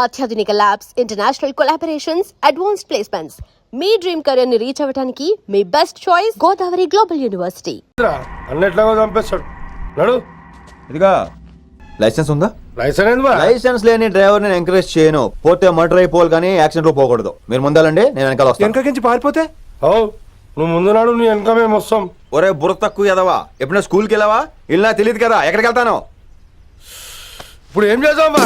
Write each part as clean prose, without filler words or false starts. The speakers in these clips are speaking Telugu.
అత్యాధునిక labs, international collaborations, advanced placements. మీ డ్రీమ్ కెరీర్ ని రీచ్ అవ్వడానికి మీ best choice Godavari global university. అన్నెట్లాగో చంపేస్తాడు నడు. ఇదిగా లైసెన్స్ ఉందా? లైసెన్స్ లేని డ్రైవర్ నేను ఎంకరేజ్ చేయను. పోతే మర్డర్ అయిపోవాలి కానీ యాక్సిడెంట్ లో పోకూడదు. మీరు ముందాలండి, నేను వెనకాల వస్తాను. వెనకకించి పారిపోతే నువ్వు ముందు నాడు నీ వెనక మేము వస్తాం. ఒరే బుర్ర తక్కువ ఎదవా, ఎప్పుడైనా స్కూల్కి వెళ్ళావా? ఇలా తెలియదు కదా ఎక్కడికి వెళ్తాను. ఇప్పుడు ఏం చేద్దామా?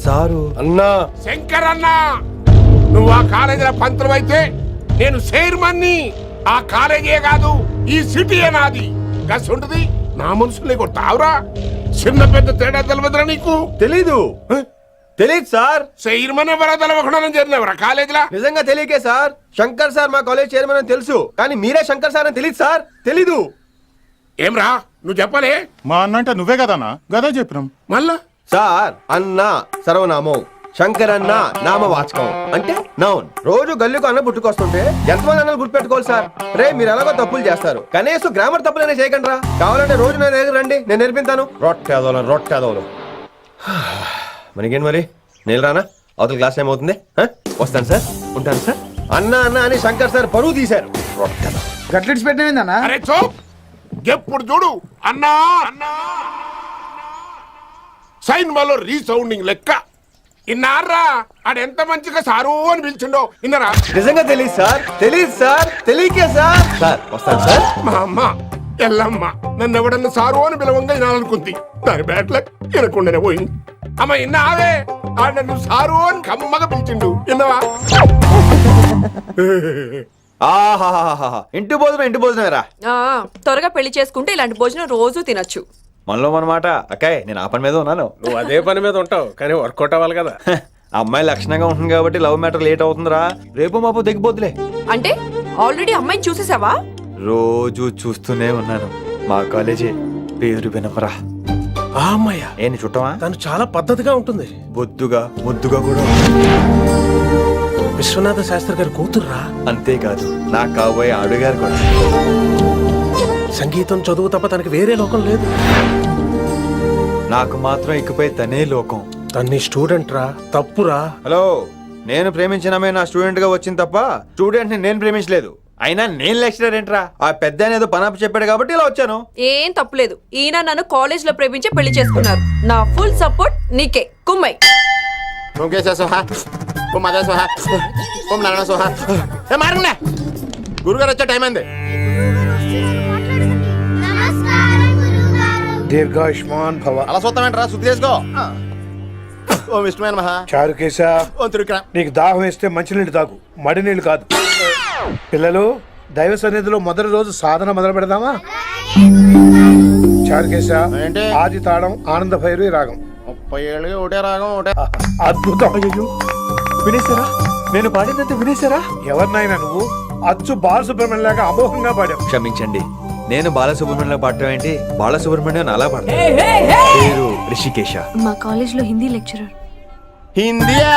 సారు అన్నా, శంకర్ అన్నా, నువ్వు ఆ కాలేజీలో పంతులు అయితే నేను చైర్మన్ని. ఆ కాలేజీ కాదు, ఈ సిటీ నాది. గస్ ఉంటుంది నా మనుషుల్ని కొట్టావురా. చిన్న పెద్ద తేడా తెలవదురా నీకు? తెలీదు సార్. చైర్మన్ ఎవరో తెలవకుండా చేరినవరా కాలేజీలో? నిజంగా తెలియకే సార్. శంకర్ సార్ మా కాలేజ్ చైర్మన్ అని తెలుసు, కానీ మీరే శంకర్ సార్ అని తెలియదు సార్. తెలీదు. ఏమ్రా నువ్వు చెప్పలే? మా అన్నంటే నువ్వే కదన్నా, గదా చెప్పినాం. మళ్ళా సార్ అన్న సర్వనామం, శంకర్ అన్న నామవాచకం అంటే నౌన్. రోజు గల్లుకు అన్న పుట్టుకొస్తుంటే ఎంతమంది అన్నలు గుర్తుపెట్టుకోవాలి సార్? రే మీరు ఎలాగో తప్పులు చేస్తారు, కనీసం గ్రామర్ తప్పులైనా చేయకండి రా. కావాలంటే రోజు నా దగ్గర రండి, నేను నేర్పిస్తాను. రొట్టెదోలు మనకేంటి మరి? నేను రానా? అవతల క్లాస్ టైం అవుతుంది. వస్తాను సార్, ఉంటాను సార్. అన్న అన్న అని శంకర్ సార్ పరువు తీశారు. గట్లెట్స్ పెట్టిందన్నా? అరే చో, ఎప్పుడు చూడు అన్నా అన్నా. సైన్ malo రీసౌండింగ్ లెక్క. ఇన్నారా ఆడెంత మంచిగా సారు అని పిలిచిండో ఇన్నరా? నిజంగా తెలియదు సార్, తెలియకే సార్. సార్ వస్తాను సార్. మా అమ్మ ఎల్లమ్మ నన్ను ఎవడన్నా సారు అని పిలవంగా వినాలనుకుంది. దాని బ్యాట్ల వినకుండానే పోయింది. అమ్మ ఇన్నావే, ఆడ నన్ను సారు అని కమ్మగా పిలిచిండు. విన్నవా? ఆహాహాహా, ఇంటి భోజనమేరా. త్వరగా పెళ్లి చేసుకుంటే ఇలాంటి భోజనం రోజు తినొచ్చు. మనలో మనమాట. అక్కాయ్ నేను ఆ పని మీద ఉన్నాను. నువ్వు అదే పని మీద ఉంటావు, కానీ వర్కౌట్ అవ్వాలి కదా. అమ్మాయి లక్షణంగా ఉంటుంది కాబట్టి లవ్ మ్యాటర్ లేట్ అవుతుందిరా. రేపు మాపు దిగిపోతులే. అంటే ఆల్రెడీ అమ్మాయిని చూసేసావా? రోజు చూస్తూనే ఉన్నాను. మా కాలేజీ పేరు వినపరా. ఆ అమ్మాయ ఏంటి చుట్టమా? తను చాలా పద్ధతిగా ఉంటుంది. బొద్దుగా ముద్దుగా కూడా. విశ్వనాథ శాస్త్రి గారి కూతుర్రా. అంతేకాదు నా కాబోయే ఆడుగారు కూడా. సంగీతం చదువు తప్ప తనకి వేరే లోకం లేదు. నాకు మాత్రం ఇకపై తనే లోకం. తన్ని స్టూడెంట్ రా, తప్పురా. హలో, నేను ప్రేమించినమే నా స్టూడెంట్ గా వచ్చింది తప్ప స్టూడెంట్ ని నేను ప్రేమించలేదు. అయినా నేను లెక్చరర్ ఏంట్రా? ఆ పెద్ద ఏదో పనాపు చెప్పాడు కాబట్టి ఇలా వచ్చాను. ఏం తప్పులేదు. ఈయన నన్ను కాలేజ్ లో ప్రేమించి పెళ్లి చేసుకున్నారు. నా ఫుల్ సపోర్ట్ నీకే. కుమ్మై గురుగారు వచ్చే టైం అయింది. దీర్ఘాయుష్మాన్ భవ. అలా చూస్తామేంట్రా? శుద్ధి చేసుకో. ఓం విష్ణువే నమః. చారుకేశ, నీకు దాహం వేస్తే మంచినీళ్ళు తాగు, మడి నీళ్ళు కాదు. పిల్లలు, దైవ సన్నిధిలో మొదటి రోజు సాధన మొదలు పెడదామా? చారుకేశ, ఆది తాళం ఆనంద భైరవి రాగం. 30 ఏళ్ళకి ఒకటే రాగం, ఒకటే అద్భుతం. అయ్యో వినేశారా? నేను పాడిందంటే వినేశారా? ఎవరినైనా నువ్వు అచ్చు బాలసుబ్రహ్మణ్యం లాగా అమోఘంగా పాడావు. క్షమించండి, నేను బాలసుబ్రహ్మణ్యంలో పాడటం ఏంటి? బాలసుబ్రహ్మణ్యం అలా పాడతాను. పేరు రిషికేశ. మా కాలేజ్ లో హిందీ లెక్చరర్. హిందీయా?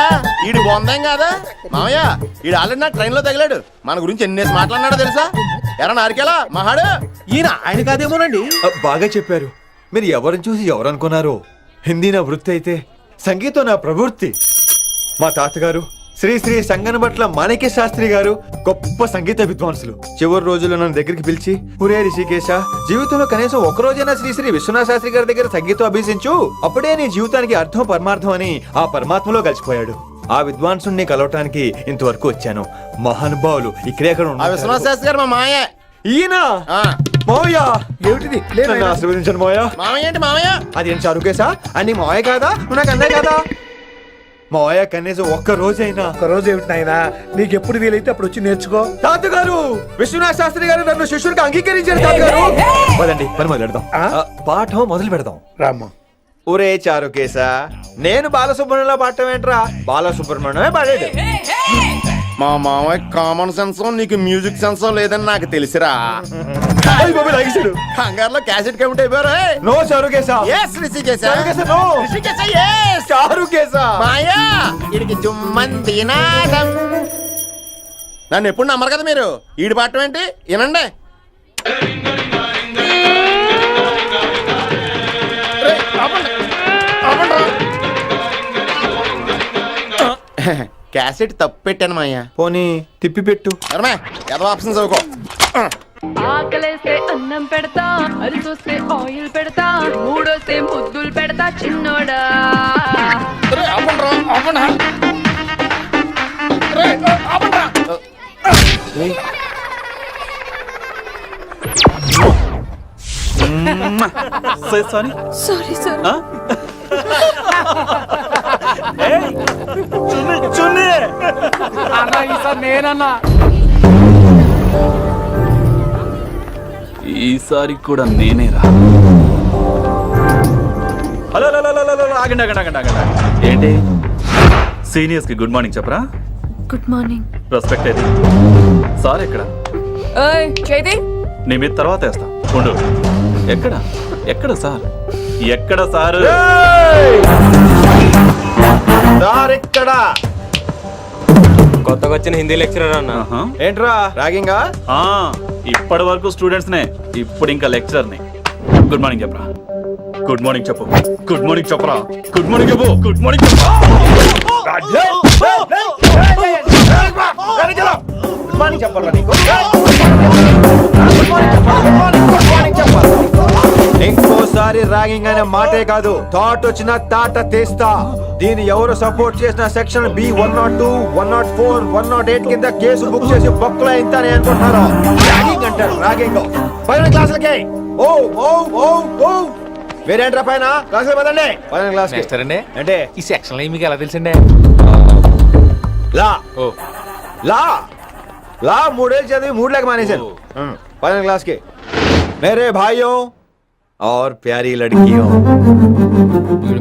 ఈడు బొందేం కాదా మామయ్య? ఈడు ఆల్రెడీ నా ట్రైన్ లో తగిలాడు. మన గురించి ఎన్నేసి మాట్లాడినాడో తెలుసా? ఎరా నారికేలా మహాడు ఈయన ఆయన కాదేమోనండి. బాగా చెప్పారు. మీరు ఎవరిని చూసి ఎవరు అనుకున్నారు? హిందీ నా వృత్తి అయితే సంగీతం నా ప్రవృత్తి. మా తాతగారు శ్రీ శ్రీ సంగనబట్ల మాణిక్య శాస్త్రి గారు గొప్ప సంగీత విద్వాంసులు. చివరి రోజుల్లో నన్ను దగ్గరికి పిలిచి, ఒరే రిషికేశ, జీవితంలో కనీసం ఒక రోజైనా శ్రీ శ్రీ విశ్వనాథ శాస్త్రి గారి దగ్గర సంగీతం అభ్యసించు, అప్పుడే నీ జీవితానికి అర్థం పరమార్థం అని ఆ పరమాత్మలో కలిసిపోయాడు. ఆ విద్వాంసుని కలవటానికి ఇంతవరకు వచ్చాను. మహానుభావులు ఇక్కడే విశ్వనాథ శాస్త్రి గారు మా మాయ. ఈయన మావయ్య. ఏమిటిది? నన్ను ఆశీర్వదించండి మావయ్య. మామయ్య ఏంటి మామయ్య? అదేం చారుకేశా? అని మావయ్య కాదా? నువ్వు నాకు అన్నయ్య కాదా? మావయ్య కనీసం ఒక్క రోజైనా. ఒక రోజు ఏమిటి నాయనా, నీకు ఎప్పుడు వీలైతే అప్పుడు వచ్చి నేర్చుకో. తాతగారు, విశ్వనాథ శాస్త్రి గారు నన్ను శిష్యుడిగా అంగీకరించారు. తాతగారు పదండి, పని మొదలు పెడదాం. పాఠం మొదలు పెడదాం. రామ్మా. ఒరే చారుకేశా, నేను బాలసుబ్రహ్మణ్యంలో పాడటం ఏంట్రా? బాలసుబ్రహ్మణ్యమే పాడాడు. మా మామయ్య కామన్ సెన్స్, నీకు మ్యూజిక్ సెన్స్ లేదని నాకు తెలిసిరా. కంగారులో క్యాసెట్ కమిట్ అయిపోయారా no Charukesha yes Rishikesha Charukesha no Rishikesha yes Charukesha మాయా వీడికి జుమ్మంది నాదం నన్ను ఎప్పుడు నమ్మరు కదా మీరు ఈడి పాఠం ఏంటి వినండి రేయ్, ఆపండి. ఆపండి రా. క్యాసెట్ తప్పు పెట్టాను మాయా పోనీ తిప్పి పెట్టు అరమే ఏదో ఆప్షన్ చదువుకో ఆకలేస్తే అన్నం పెడతా అరిచొస్తే ఆయిల్ పెడతా మూడొస్తే ముద్దులు పెడతా చిన్నోడా రేయ్, ఆపండి రా, ఆపండి. రేయ్, ఆపండి రా. సారీ సార్ ఈసారి కూడా నేనేరా. హలో హలో హలో హలో ఆగండి ఆగండి ఆగండి ఆగండి. ఏంటి సీనియర్స్ కి గుడ్ మార్నింగ్ చెప్పరా? Good morning. రెస్పెక్ట్ ఏది? సార్ ఎక్కడ? ఏయ్ చైతి నీ మీద తర్వాత వేస్తా ఉండు. ఎక్కడ ఎక్కడ సార్? ఎక్కడ సార్? ఇక్కడ కొత్తగా వచ్చిన హిందీ లెక్చరర్ అన్న. ఆహా. ఏంట్రా రాగింగా ఆ, ఇప్పటి వరకు స్టూడెంట్స్ నే, ఇప్పుడు ఇంకా లెక్చరర్ ని. గుడ్ మార్నింగ్ చెప్పరా. గుడ్ మార్నింగ్ చెప్పు. గుడ్ మార్నింగ్ చెప్పరా. గుడ్ మార్నింగ్ చెప్పు. గుడ్ మార్నింగ్ చెప్పు. ఇంకోసారి ర్యాగింగ్ అనే మాటే కాదు, థాట్ వచ్చిన తాట తీస్తా. దీన్ని ఎవరు సపోర్ట్ చేసిన సెక్షన్ బి 102, 104, 108 కింద కేసు బుక్ చేసి బొక్కలో ఇంతనే అనుకుంటున్నారు. ర్యాగింగ్ అంటారు ర్యాగింగ్. పైన క్లాసులకి ఓ ఓ ఓ ఓ వేరేంట్రా పైన క్లాసులు పదండి. పైన క్లాస్ అంటే ఈ సెక్షన్ లో మీకు ఎలా తెలిసిండే? లా లా లా 3 ఏళ్ళు చదివి 3 लाख మానేశాను. పైన क्लास के मेरे भाइयों और प्यारी लड़कियों,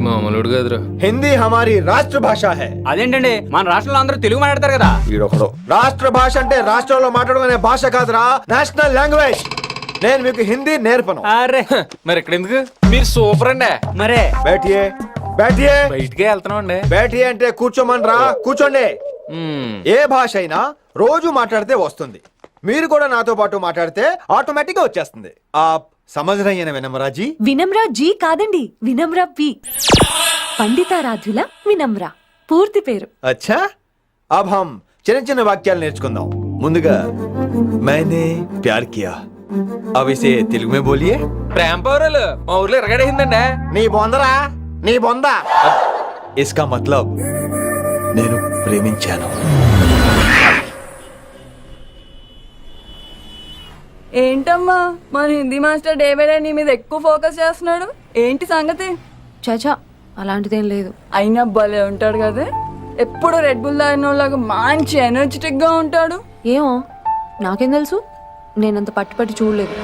మామూలుడు కదరా. हिंदी हमारी राष्ट्र भाषा है. అదేంటండి మన రాష్ట్రంలో అందరూ తెలుగు మాట్లాడతారు కదా. ఈడొకడు రాష్ట్ర భాష అంటే రాష్ట్రంలో మాట్లాడుకునే భాష కాదురా, నేషనల్ లాంగ్వేజ్. నేను మీకు హిందీ నేర్పను. అరే మరి ఇక్కడ ఎందుకు? మీరు సూపర్ అండి. మరే बैठिए बैठिए బయటికే వెళ్తున్నాం అండి. बैठिए అంటే కూర్చోమనరా, కూర్చోండి. ఏ భాష అయినా రోజు మాట్లాడితే వస్తుంది. మీరు కూడా నాతో పాటు మాట్లాడితే ఆటోమేటిక్ గా వచ్చేస్తుంది. ఆప్ సమझ रही है ना विनम्रा जी? వినమ్రా జీ కాదండి, వినమ్రా పి. పండితారాధ్యుల వినమ్రా పూర్తి పేరు. अच्छा अब हम చిన్న చిన్న వాక్యాలు నేర్చుకుందాం. ముందుగా मैंने प्यार किया. अब इसे తెలుగు में बोलिए. ప్రేమ పౌరులు మా ఊర్లో ఎరగడేసిందండి. నీ బొందరా, నీ బొంద. इसका मतलब నేను ప్రేమించాను. ఏంటమ్మా మన Hindi master day by day నీ మీద ఎక్కువ ఫోకస్ చేస్తున్నాడు, ఏంటి సంగతి? చాచా అలాంటిదేం లేదు. అయినా భలే ఉంటాడు కదా, ఎప్పుడు రెడ్ బుల్ తాగినోళ్ళగా మంచి ఎనర్జెటిక్ గా ఉంటాడు. ఏమో నాకేం తెలుసు, నేనంత పట్టి పట్టి చూడలేదు.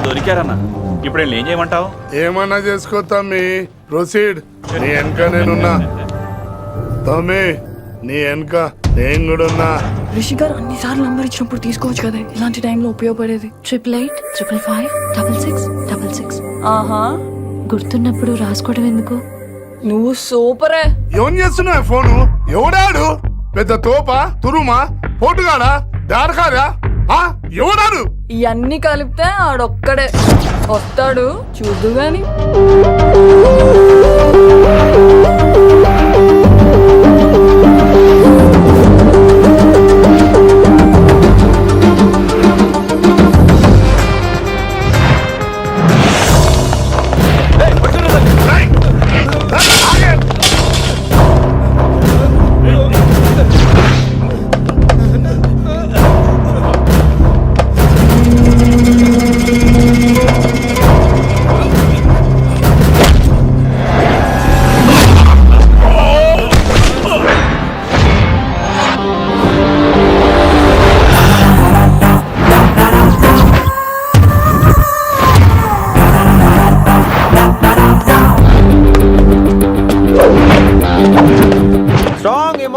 దొరికారన్నా. ఇప్పుడు ఏం చేయమంటావు? ఏమన్నా చేసుకో తమ్మి, ప్రొసీడ్. నీ వెనక నేనున్నా తమ్మి, నీ వెనక నేను కూడా ఉన్నా. రిషి గారు అన్నిసార్లు నంబర్ ఇచ్చినప్పుడు తీసుకోవచ్చు కదా, ఇలాంటి టైంలో ఉపయోగపడేది. 8885556666. ఆహా గుర్తున్నప్పుడు రాసుకోవడం ఎందుకు? నువ్వు సూపరే. ఏం చేస్తున్నావు ఫోను? ఎవడాడు? పెద్ద తోప, తురుమా, పోటుగాడా, దారకారా? ఎవడాడు? ఇవన్నీ కలిపితే ఆడొక్కడే వస్తాడు, చూద్దు గాని.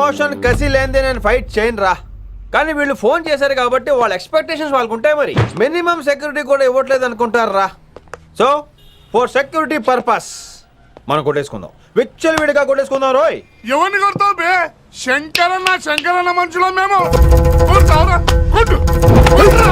ఎమోషన్ కసి లేనిదే నేను ఫైట్ చేయను రా. కానీ వీళ్ళు ఫోన్ చేశారు కాబట్టి వాళ్ళ ఎక్స్పెక్టేషన్స్ వాళ్ళకు ఉంటాయి. మరి మినిమం సెక్యూరిటీ కూడా ఇవ్వట్లేదు అనుకుంటారు రా. సో ఫర్ సెక్యూరిటీ పర్పస్ మనం కొట్టేసుకుందాం, విచ్చలు విడిగా కొట్టేసుకుందాం. రోయ్ ఎవరిని కొడతావు బే? శంకరన్న మనుషులో మేము. కొడతావురా? కొట్టు. కొట్టురా.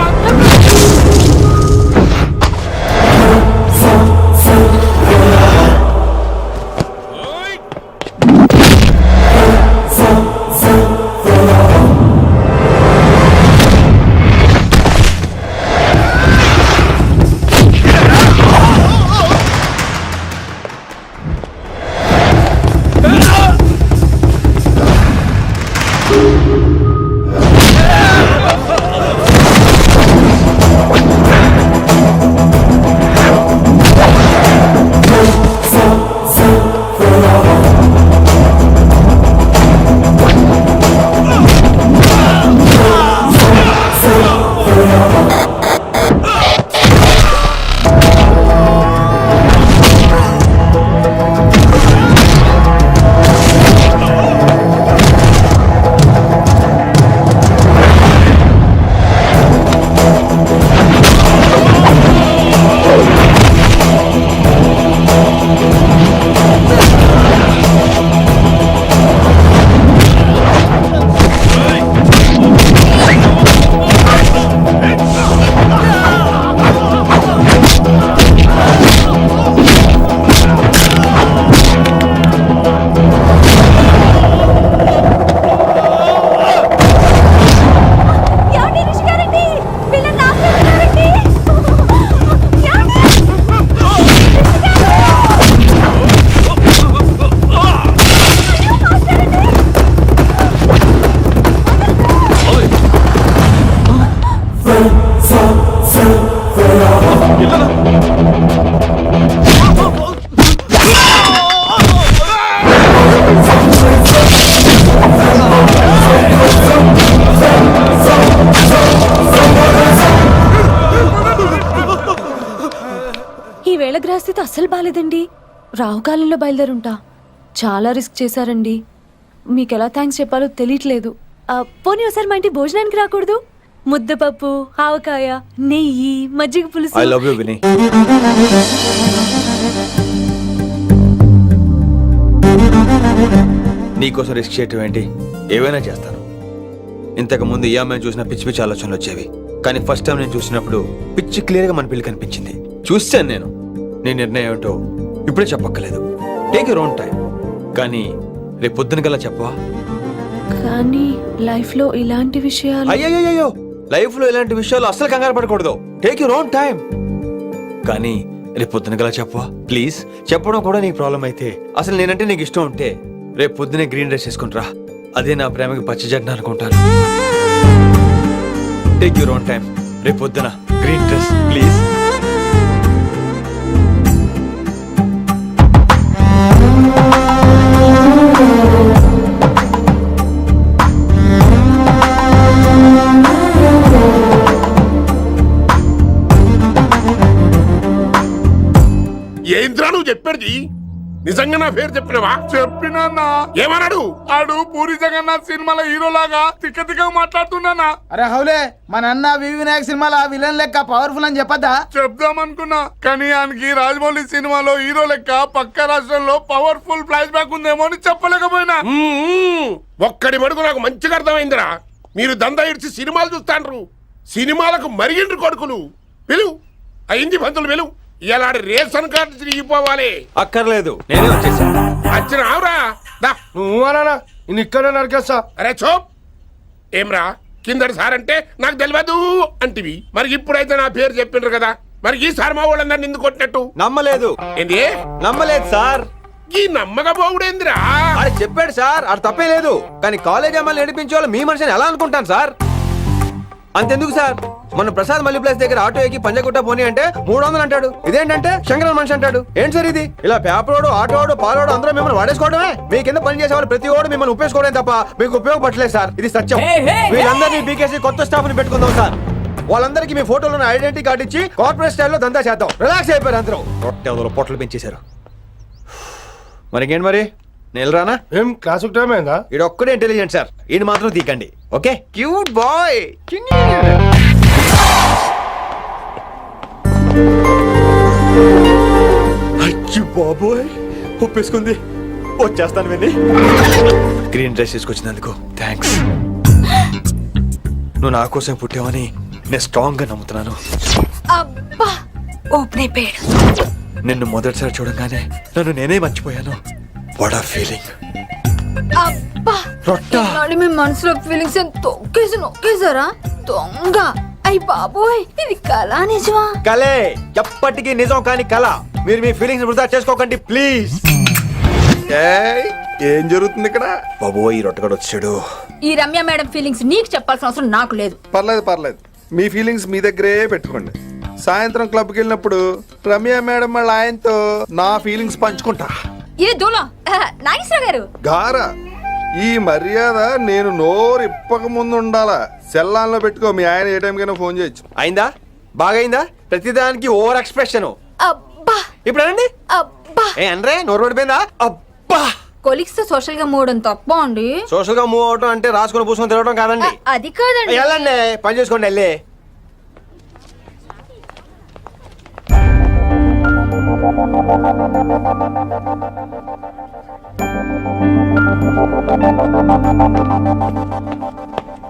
ఈ వేళ గ్రహస్థితి అస్సలు బాలేదండి. రాహుకాలంలో బయలుదేరుంటా. చాలా రిస్క్ చేశారండి. మీకు ఎలా థ్యాంక్స్ చెప్పాలో తెలియట్లేదు. పోనీ ఒకసారి మా ఇంటి భోజనానికి రాకూడదు? ముద్దపప్పు, ఆవకాయ, నెయ్యి, మజ్జిగ పులుసు. ఐ లవ్ యు విని. నీకోసం రిస్క్ చేయటం ఏంటి? ఏవైనా చేస్తాను. ఇంతకు ముందు ఈ అమ్మాయిని చూసిన పిచ్చి పిచ్చి ఆలోచనలు వచ్చేవి, కానీ ఫస్ట్ టైం నేను చూసినప్పుడు పిచ్చి క్లియర్గా మన పిల్లి కనిపించింది. చూశాను నేను. నీ నిర్ణయం ఏమిటో ఇప్పుడే చెప్పక్కర్లేదు. Take your own time. కానీ రేపు పొద్దున గల చెప్పవా? కానీ లైఫ్ లో ఇలాంటి విషయాలు. అయ్యో, లైఫ్ లో ఇలాంటి విషయాలు అస్సలు కంగారు పడకూడదు. Take your own time. కానీ రేపు పొద్దున గల చెప్పవా ప్లీజ్? చెప్పడం కూడా నీకు ప్రాబ్లం అయితే, అసలు నేనంటే నీకు ఇష్టం ఉంటే రేపు పొద్దునే గ్రీన్ డ్రెస్ వేసుకుంటారా. అదే నా ప్రేమకి పచ్చ జెండా అనుకుంటాను. Take your own time. రేపు పొద్దున గ్రీన్ డ్రెస్ ప్లీజ్. ఏంద్రా నువ్వు చెప్పేది? నిజంగా నా పేరు చెప్పినవా? చెప్పినా ఏమన్నాడు? ఆడు పూరి జగన్నాథ్ సినిమాలో హీరో లాగా తిక్క తిక్క మాట్లాడుతున్నా. అరే హౌలే, మన అన్న వి వినాయక్ సినిమాలో విలన్ లెక్క పవర్ఫుల్ అని చెప్పద్దా? చెప్దామనుకున్నా, కానీ ఆయనకి రాజమౌళి సినిమాలో హీరో లెక్క పక్క రాష్ట్రంలో పవర్ఫుల్ ఫ్లాష్ బ్యాక్ ఉందేమో అని చెప్పలేకపోయినా. ఒక్కడి మడుగు నాకు మంచిగా అర్థమైందిరా. మీరు దందా ఇడిచి సినిమాలు చూస్తాండ్రు. సినిమాలకు మరిగిండ్రు కొడుకులు. పిలువు అయింది పంతులు, పిలువు. ఇలా రేషన్ కార్డు తిరిగిపోవాలి. అక్కర్లేదు, నేనే వచ్చేసాను. వచ్చిన ఆవురా. నువ్వు అనా నేను ఇక్కడే నరికేస్తా. అరే చోప్. ఏమ్రా కిందటి సార్ అంటే నాకు తెలియదు అంటివి. మరి ఇప్పుడైతే నా పేరు చెప్పిండ్రు కదా, మరి ఈ సార్ మా వాళ్ళందరినీ ఎందుకు కొట్టినట్టు? నమ్మలేదు. ఏంది? నమ్మలేదు సార్. ఈ నమ్మకపోవుడేందిరా? అది చెప్పాడు సార్, అది తప్పే లేదు. కానీ కాలేజ్ అమ్మాయిలు నడిపించే వాళ్ళు మీ మనిషిని ఎలా అనుకుంటాను సార్? అంతెందుకు సార్, మన ప్రసాద్ మల్లి ప్లేస్ దగ్గర ఆటో ఎక్కి పంజగుట్ట పోనీ అంటే 300 అంటాడు. ఇదేంటంటే శంకరన్ మనిషి అంటాడు. ఏంటి సార్ ఇది? ఇలా పేపరోడు, ఆటోడు, పాలోడు అందరూ మిమ్మల్ని వాడేసుకోవడమే. మీ కింద పని చేసేవాళ్ళు ప్రతి ఓడు మిమ్మల్ని ఉపయోగించుకోవడం తప్ప మీకు ఉపయోగపడలేదు సార్. ఇది సత్యం. వీళ్ళందరినీ బీకేసి కొత్త స్టాఫ్ ని పెట్టుకుందాం సార్. వాళ్ళందరికీ మీ ఫోటోలను ఐడెంటిటీ కార్డు ఇచ్చి కార్పొరేట్ స్టైల్లో దందా చేద్దాం. రిలాక్స్ అయిపోయారు అందరూ. పొట్టలు పెంచేశారు. మరికేంటి మరి నేను రానా ఏం క్లాసుకు టైం అయిందా? ఈడు ఒక్కడే ఇంటెలిజెంట్ సార్, ఈయన మాత్రం తీకండి. Okay, cute boy. అయ్యో బాబోయ్, ఒప్పేసుకుంది. వచ్చేస్తాను విని. గ్రీన్ డ్రెస్ తీసుకొచ్చినందుకు థ్యాంక్స్. నువ్వు నా కోసం పుట్టావని నేను స్ట్రాంగ్ గా నమ్ముతున్నాను. అబ్బా ఓపెన్ అయిపోయాడు. నిన్ను మొదటిసారి చూడగానే నన్ను నేనే మర్చిపోయాను. వాట్ ఆ ఫీలింగ్. అబ్బా రొట్టా మీ మనసులో ఫీలింగ్స్ తొక్కేసి నొక్కేసారా దొంగ. అయ్యి బాబోయ్, ఇది కళ నిజమా? కలే, ఎప్పటికీ నిజం కాని కళ. మీరు మీ ఫీలింగ్స్ వృధా చేసుకోకండి ప్లీజ్. ఏం జరుగుతుంది ఇక్కడ? బాబోయ్, ఈ రొట్టగడు వచ్చాడు. ఈ రమ్య మేడం ఫీలింగ్స్ నీకు చెప్పాల్సిన అవసరం నాకు లేదు. పర్లేదు మీ ఫీలింగ్స్ మీ దగ్గరే పెట్టుకోండి. సాయంత్రం క్లబ్కి వెళ్ళినప్పుడు రమ్య మేడం వాళ్ళ ఆయనతో నా ఫీలింగ్స్ పంచుకుంటా. ఏ దూలం నాగేశ్వర గారు గారా, ఈ మర్యాద నేను నోరు ఇప్పక ముందు ఉండాలా. సెల్లాన్లో పెట్టుకో, మీ ఆయన ఏ టైంకైనా ఫోన్ చేయొచ్చు. అయిందా? బాగైందా? ప్రతిదానికి ఓవర్ ఎక్స్ప్రెషన్. అబ్బా ఇప్పుడు అనండి. అబ్బా ఏ అనరే, నోరు పడిపోయిందా? అబ్బా. కొలిక్స్ తో సోషల్ గా మూవడం తప్ప అండి. సోషల్ గా మూవ్ అవటం అంటే రాసుకొని పూసుకొని తిరగడం కాదండి. అది కాదండి. వెళ్ళండి, పని చేసుకోండి వెళ్ళి.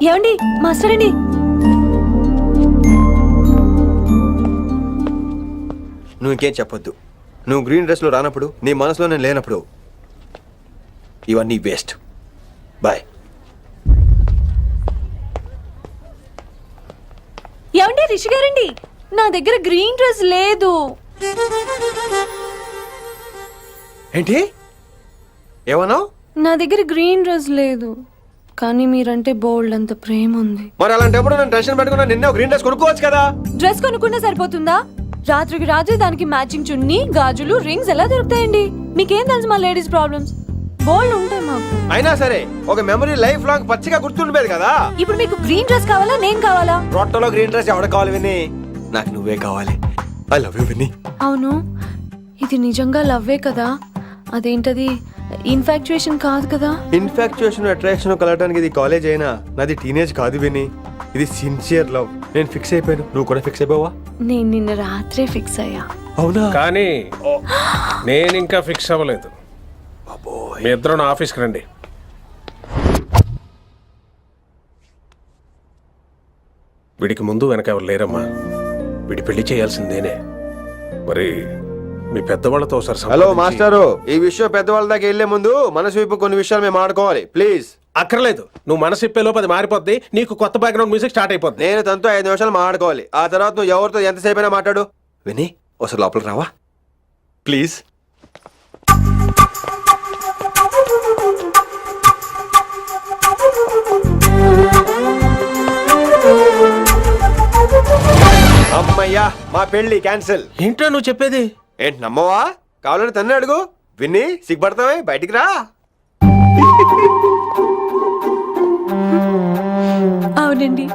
ఏమండి మాస్టర్ అండి, నువ్వు ఇంకేం చెప్పొద్దు. నువ్వు గ్రీన్ డ్రెస్ లో రానప్పుడు, నీ మనసులో నేను లేనప్పుడు ఇవన్నీ వేస్ట్. బాయ్. ఏమండి రిషి గారండి, నా దగ్గర గ్రీన్ డ్రెస్ లేదు. ఏంటి ఏమన్నావు? నా దగ్గర గ్రీన్ డ్రెస్ లేదు, కానీ మీరంటే బోల్డ్ అంత ప్రేమ ఉంది. మరి అలాంటప్పుడు నేను టెన్షన్ పెట్టుకున్నా, నిన్నే ఒక గ్రీన్ డ్రెస్ కొనుక్కోవచ్చు కదా. డ్రెస్ కొనుక్కున్నా సరిపోతుందా? రాత్రికి రాత్రి దానికి మ్యాచింగ్ చున్నీ, గాజులు, రింగ్స్ ఎలా దొరుకుతాయండి? మీకేం తెలుసు మా లేడీస్ ప్రాబ్లమ్స్? బోల్డ్ ఉంటాయి మాకు. అయినా సరే ఒక మెమరీ లైఫ్ లాంగ్ పచ్చిగా గుర్తుండిపోయేది కదా. ఇప్పుడు మీకు గ్రీన్ డ్రెస్ కావాలా, నేను కావాలా? రొట్టలో గ్రీన్ డ్రెస్ ఎవడ కావాలి విని? నాకు నువ్వే కావాలి. ఐ లవ్ యూ విని. అవును, ఇది నిజంగా లవ్వే కదా? అదేంటది ఇన్ఫాక్చుయేషన్ కాదు కదా? ఇన్ఫాక్చుయేషన్ అట్రాక్షన్ కలగడానికి ఇది కాలేజ్ అయినా నాది టీనేజ్ కాదు విని. ఇది సిన్సియర్ లవ్. నేను ఫిక్స్ అయిపోయాను, నువ్వు కూడా ఫిక్స్ అయిపోవా? నేను నిన్న రాత్రే ఫిక్స్ అయ్యా. అవునా? కానీ నేను ఇంకా ఫిక్స్ అవ్వలేదు. మీ ఇద్దరు నా ఆఫీస్కి రండి. వీడికి ముందు వెనక ఎవరు లేరమ్మా. వీడి పెళ్లి చేయాల్సిందేనే. మరి మీ పెద్దవాళ్ళతో ఒకసారి హలో సంప్రదించి- మాస్టారు, ఈ విషయం పెద్దవాళ్ళ దాకా వెళ్లే ముందు మనసు వైపు కొన్ని విషయాలు మేము ఆడుకోవాలి ప్లీజ్. అక్కర్లేదు, నువ్వు మనసు ఇప్పే లోపు అది మారిపోద్ది. నీకు కొత్త బ్యాక్గ్రౌండ్ మ్యూజిక్ స్టార్ట్ అయిపోద్ది. నేను తనతో 5 నిమిషాలు మాట్లాడుకోవాలి. ఆ తర్వాత నువ్వు ఎవరితో ఎంతసేపు అయినా మాట్లాడు. విని ఒకసారి లోపలికి రావా ప్లీజ్? అమ్మయ్యా, మా పెళ్లి క్యాన్సిల్. ఏంటో నువ్వు చెప్పేది? ఏంటి నమ్మవా? కావాలని తన్నే అడుగు. విన్ని సిగ్గుపడతావే, బయటికి రా. అవునండి,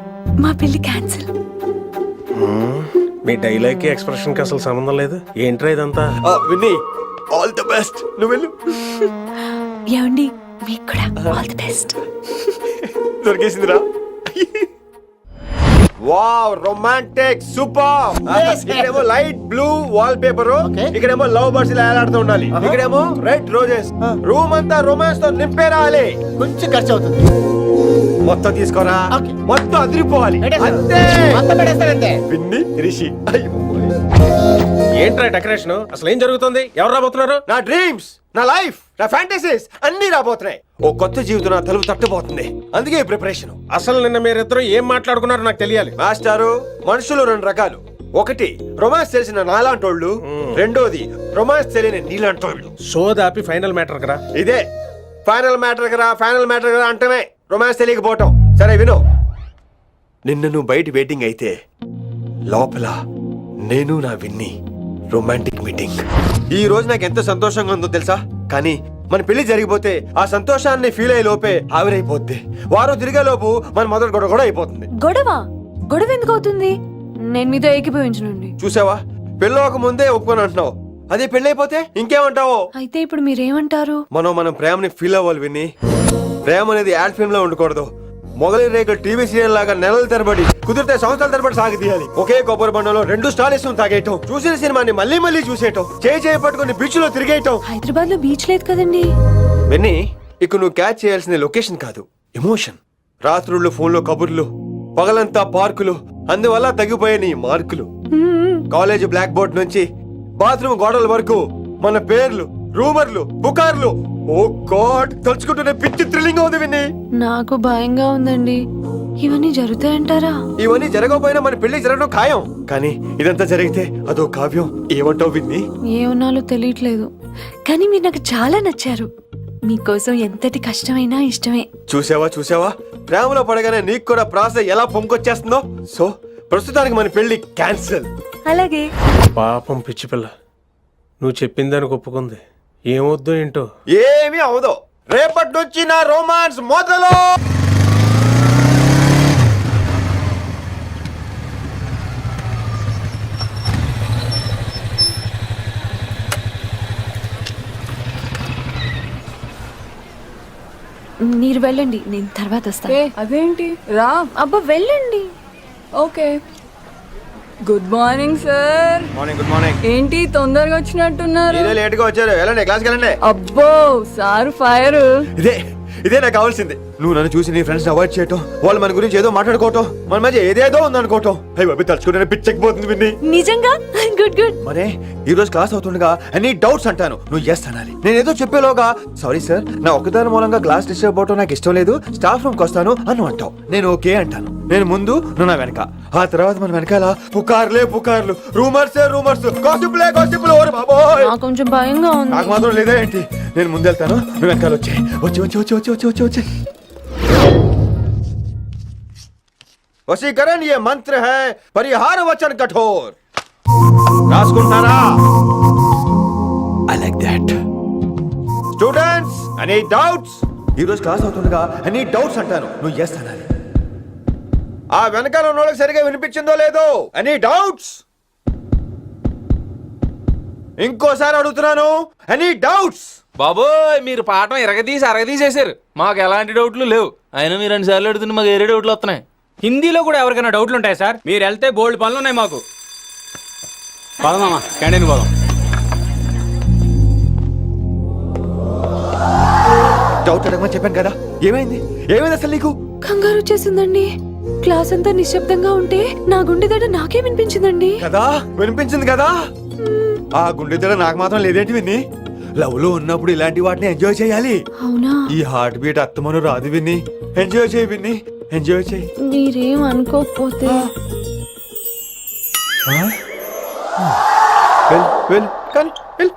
మా పెళ్లి క్యాన్సిల్. మీ డైలాగ్ కి ఎక్స్ప్రెషన్ కి అసలు సంబంధం లేదు. ఏంట్రా ఇదంతా? విన్ని ఆల్ ది బెస్ట్. నువ్వు వెళ్ళు. ఏమండి మీకు కూడా ఆల్ ది బెస్ట్. దొరికేసిందిరా. Wow, romantic, super. ఇక్కడేమో లైట్ బ్లూ వాల్ పేపర్, ఇక్కడేమో లవ్ బర్డ్స్ ఇలా ఏలాడుతూ ఉండాలి, ఇక్కడేమో రెడ్ రోజెస్. రూమ్ అంతా రొమాన్స్ తో నింపే రావాలి. కొంచెం ఖర్చు అవుతుంది. మొత్తం తీసుకోరా, మొత్తం అదిరిపోవాలి. అంతే. విన్ని రిషి. ఏంట్రా డెకరేషన్? అసలు ఏం జరుగుతుంది? ఎవరు రాబోతున్నారు? నా డ్రీమ్స్, నా లైఫ్, నా ఫ్యాంటసీస్ అన్ని రాబోతున్నాయి. ఓ కొత్త జీవితం నా తలుపు తట్టబోతుంది. అందుకే ఈ ప్రిపరేషన్. అసలు నిన్న మీరిద్దరు ఏం మాట్లాడుకున్నారో నాకు తెలియాలి. మాస్టారు, మనుషులు 2 రకాలు. ఒకటి రొమాన్స్ తెలిసిన నాలాంటోళ్ళు, రెండోది రొమాన్స్ తెలియని నీలాంటోళ్ళు. సోదాపి ఫైనల్ మ్యాటర్ కదా. ఇదే ఫైనల్ మ్యాటర్ కదా. ఫైనల్ మ్యాటర్ కదా అంటమే రొమాన్స్ తెలియకపోవటం. సరే విను, నిన్న నువ్వు బయట వెయిటింగ్ అయితే లోపల నేను నా విన్ని రొమాంటిక్ మీటింగ్. ఈ రోజు నాకు ఎంత సంతోషంగా ఉందో తెలుసా? కానీ మన పెళ్లి జరిగిపోతే ఆ సంతోషాన్ని ఫీల్ అయ్యే లోపే ఆవిరైపోద్ది. వారం తిరిగే లోపు మన మొదటి గొడవ కూడా అయిపోతుంది. గొడవ ఎందుకు అవుతుంది? నేను మీతో ఏకీభవించనండి. చూసావా, పెళ్ళవక ముందే ఒప్పుకొని అంటున్నావు. అదే పెళ్ళైపోతే ఇంకేమంటావో? అయితే ఇప్పుడు మీరేమంటారు? మనం ప్రేమని ఫీల్ అవ్వాలి విన్ని. ప్రేమ అనేది యాడ్ ఫిల్మ్ లో ఉండకూడదు. మొగలి రేకులు టీవీ సీరియల్ లాగా నెలల తరబడి, కుదిరితే సంవత్సరాల తరబడి సాగి తీయాలి. ఒకే కొబ్బరి బండంలో 2 స్టాలిస్ తాగేయటం, చూసిన సినిమాని మళ్ళీ మళ్ళీ చూసేయటం, చేయి పట్టుకుని బీచ్ లో తిరిగేయటం. హైదరాబాద్ లో బీచ్ లేదు కదండి. విన్ని, ఇక నువ్వు క్యాచ్ చేయాల్సిన లొకేషన్ కాదు, ఎమోషన్. రాత్రుళ్ళు ఫోన్లో కబుర్లు, పగలంతా పార్కులు, అందువల్ల తగ్గిపోయే నీ మార్కులు. కాలేజ్ బ్లాక్ బోర్డ్ నుంచి బాత్రూమ్ గోడల వరకు మన పేర్లు, రూమర్లు, పుకార్లు. ఓ గాడ్, తలుచుకుంటూనే పిచ్చి థ్రిల్లింగ్ అవుతుంది విన్ని. నాకు భయంగా ఉందండి. ఇవన్నీ జరుగుతాయంటారా? ఇవన్నీ జరగకపోయినా మన పెళ్లి జరగడం ఖాయం. కానీ ఇదంతా జరిగితే అదో కావ్యం. ఏమంటావు విన్ని? ఏమన్నాలో తెలియట్లేదు, కానీ మీరు నాకు చాలా నచ్చారు. మీకోసం ఎంతటి కష్టమైనా ఇష్టమే. చూసావా, ప్రేమలో పడగానే నీకు కూడా ప్రాస ఎలా పొంకొచ్చేస్తుందో. సో ప్రస్తుతానికి మన పెళ్లి క్యాన్సిల్. అలాగే. పాపం పిచ్చి పిల్ల, నువ్వు చెప్పిన దానికి ఒప్పుకుంది. ఏమొద్దు ఏంటో. ఏమీ అవదో. రేపటి నుంచి నా రోమాన్స్ మొదలు. మీరు వెళ్ళండి, నేను తర్వాత వస్తాను. అదేంటి రా. అబ్బా వెళ్ళండి. Okay. Good morning sir. Morning. Good morning. ఏంటి తొందరగా వచ్చినట్టున్నారు? లేట్ గా వచ్చారు. వెళ్ళండి, క్లాస్కి వెళ్ళండి. అబ్బో సార్ ఫైర్. ఇదే నాకు కావాల్సింది. నువ్వు నన్ను చూసి నీ ఫ్రెండ్స్ అవాయిడ్ చేయటం, వాళ్ళు మన గురించి ఏదో మాట్లాడుకోవటం, మన మధ్య ఏదేదో ఉందనుకోవటం. అయ్యి బాబు, తలుచుకుంటే పిచ్చెక్కిపోతుంది విన్ని. నిజంగా గుడ్. మరే ఈ రోజు క్లాస్ అవుతుండగా ఎనీ డౌట్స్ అంటాను, నువ్వు ఎస్ అనాలి. నేను ఏదో చెప్పేలోగా సారీ సార్, నా ఒక్కదాని మూలంగా క్లాస్ డిస్టర్బ్ అవటం నాకు ఇష్టం లేదు, స్టాఫ్ రూమ్కి వస్తాను అని అంటావు. నేను ఓకే అంటాను. నేను ముందు, నువ్వు నా వెనక. ఆ తర్వాత మన వెనకాల పుకార్లు, రూమర్స్, గాసిప్లే. ఓరే బాబోయ్, నాకు కొంచెం భయంగా ఉంది. నాకు మాత్రం లేదా ఏంటి? నేను ముందెళ్తాను, నువ్వు వెనకాల వచ్చి. వశీకరణ ये मंत्र है, परिहार वचन कठोर. రాసుకుంటారా? I like that. Students, any doubts? ఈ రోజు క్లాస్ అవుతుండగా ఎనీ డౌట్స్ అంటాను, నువ్వు ఎస్ అనాలి. ఆ వెనకాల ఉన్న వాళ్ళకి సరిగా వినిపించిందో లేదో? Any doubts? ఇంకోసారి అడుగుతున్నాను, ఎనీ డౌట్స్? బాబోయ్, మీరు పాఠం అరగదీసేశారు. మాకు ఎలాంటి డౌట్లు లేవు. అయినా మీరు 2 సార్లు అడుగుతుంటే మాకు ఏరే డౌట్లు వస్తున్నాయి. హిందీలో కూడా ఎవరికైనా డౌట్లు ఉంటాయి సార్? మీరు వెళ్తే బోల్డ్ పనులు ఉన్నాయి మాకు. పదమా క్యాంటీన్ పోదాం. డౌట్ అడగమని చెప్పాను కదా, ఏమైంది అసలు నీకు? కంగారు వచ్చేసిందండి. క్లాస్ అంతా నిశ్శబ్దంగా ఉంటే నా గుండె దడ నాకే వినిపించిందండి. వినిపించింది కదా. ఆ గుండె దడ నాకు మాత్రం లేదేంటి విన్ని? లవ్ లో ఉన్నప్పుడు ఇలాంటి వాటిని ఎంజాయ్ చేయాలి. అవునా? ఈ హార్ట్ బీట్ అత్తమను రాదు విన్ని. ఎంజాయ్ చేయి విన్ని, ఎంజాయ్ చేయి. మీరేం అనుకోకపోతే. వెల్ కానీ వెల్.